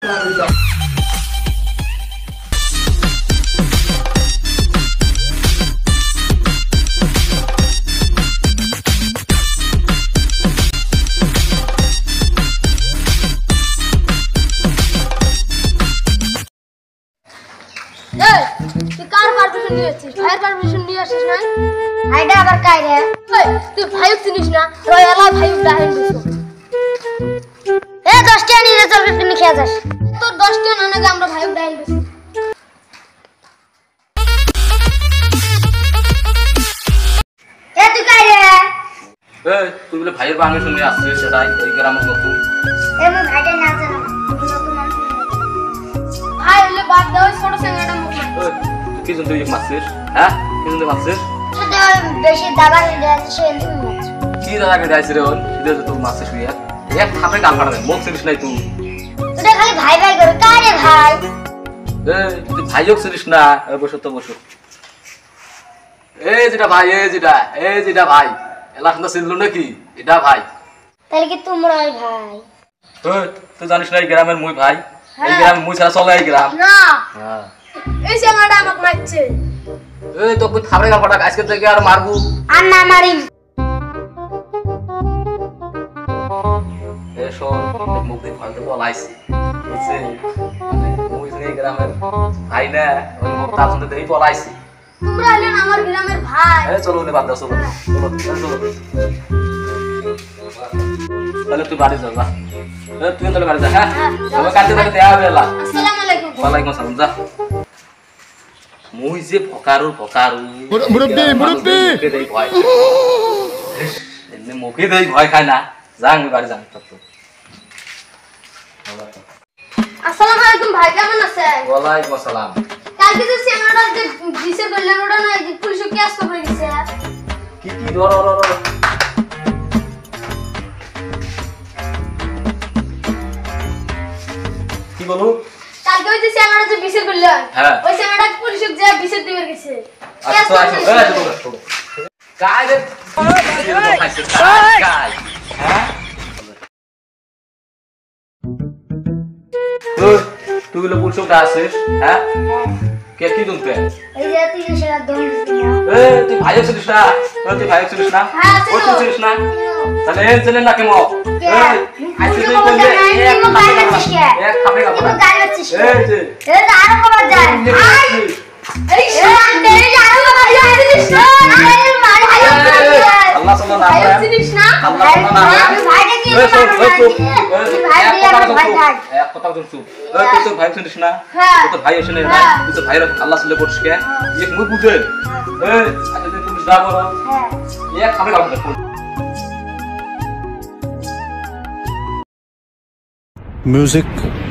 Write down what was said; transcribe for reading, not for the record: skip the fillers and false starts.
ভাইয়ের পারমিশন নিয়ে আসিস না ভাইটা আবার কাই রে তুই ভাইও চিনিস না রয়্যালা ভাইও ডাহেন দিছো 10 টাকা নিয়ে চল তুমি খেয়ে যাস তোর 10 টাকা না নাকি আমরা ভাইও ডাহেন দিছি তুই কাই রে তুই বলে ভাইয়ের পারমিশন নিয়ে আসছিস সেটাই এই গ্রামের নতুন আমি ভাইটা না জানো নতুন মানুষ ভাই হলে বাদ দাও ছোট সেঙ্গাটা মুখ কি জন্য তুই মারছিস হ্যাঁ কি জন্য মারছিস বেশি দাবা দিয়েছে কি দাদাকে দিয়েছে রে ওর সিধে তো মারছিস তুই এক থাপে কাম কাটা মুখ চিনিস নাই তুই তুই খালি ভাই ভাই করে কারে ভাই তুই ভাইও চিনিস না বসো তো বসো এই যেটা ভাই এই যেটা ভাই এলাকা চিনলো নাকি এটা ভাই তাহলে কি তোমরাই ভাই তুই জানিস না এই গ্রামের মুই ভাই এই গ্রাম মুই ছাড়া চলে এই গ্রাম না হ্যাঁ এই সেঙ্গাটা আমাকে মারছে এই তো তুই থাপড়ে কাম কাটা আজকে থেকে আর মারবো আর না মারিম এসো মুখ দিয়ে ফালতু বলাইছি বুঝছে মানে মুই এই গ্রামের ভাই না ওই মুখ তার জন্য দেই বলাইছি তোমরা হলেন আমার গ্রামের ভাই চলো নে বাদ দাও চলো তাহলে তুই বাড়ি যা তুই তাহলে বাড়ি যা হ্যাঁ তবে কালকে তাকে দেয়া হবে এলা আসসালামু আলাইকুম ওয়ালাইকুম আসসালাম যা মুই যে ফকারু মুরব্বি দেই ভয় এমনি মুখে দেই ভয় খায় না যা আমি বাড়ি যাই তো আসসালামু আলাইকুম ভাই কেমন আছেন ওয়ালাইকুম আসসালাম কালকে যে সেঙ্গাটা যে দিছে বললেন ওটা না যে পুলিশে কেস করে গেছে কি ধর কি বলো কালকে ওই যে সেঙ্গাটা যে বিচার করলেন হ্যাঁ ওই সেঙ্গাটা পুলিশে যে বিচার দিবে গেছে আচ্ছা কাই রে কাই হ্যাঁ তুই বলে পুলিশটা আসিস হ্যাঁ কে কি দুনতে এই যে তুই সেটা দম দিছিস তুই ভাইও ছিলিস না তুই ভাইও ছিলিস না ও তুই ছিলিস না তাহলে এই ছেলে না কেমন আইছে তুই বললে এক খাবে এই যে আরো খবর যায় এই শান্তে আরো খবর যায় আল্লাহ সাল্লাল্লাহু আলাইহি ওয়াসাল্লাম চিনিস না আল্লাহ সাল্লাল্লাহু আলাইহি ভাইটা কি এক কথা শুনছু তুই তো ভাই শুনিস না তুই তো ভাই এসে না তুই তো ভাইয়ের আল্লাহ সাল্লাল্লাহু পড়ছিস কে এক মুখ বুঝে আচ্ছা তুই পুলিশ যা বড় এক খাবে কাম কর music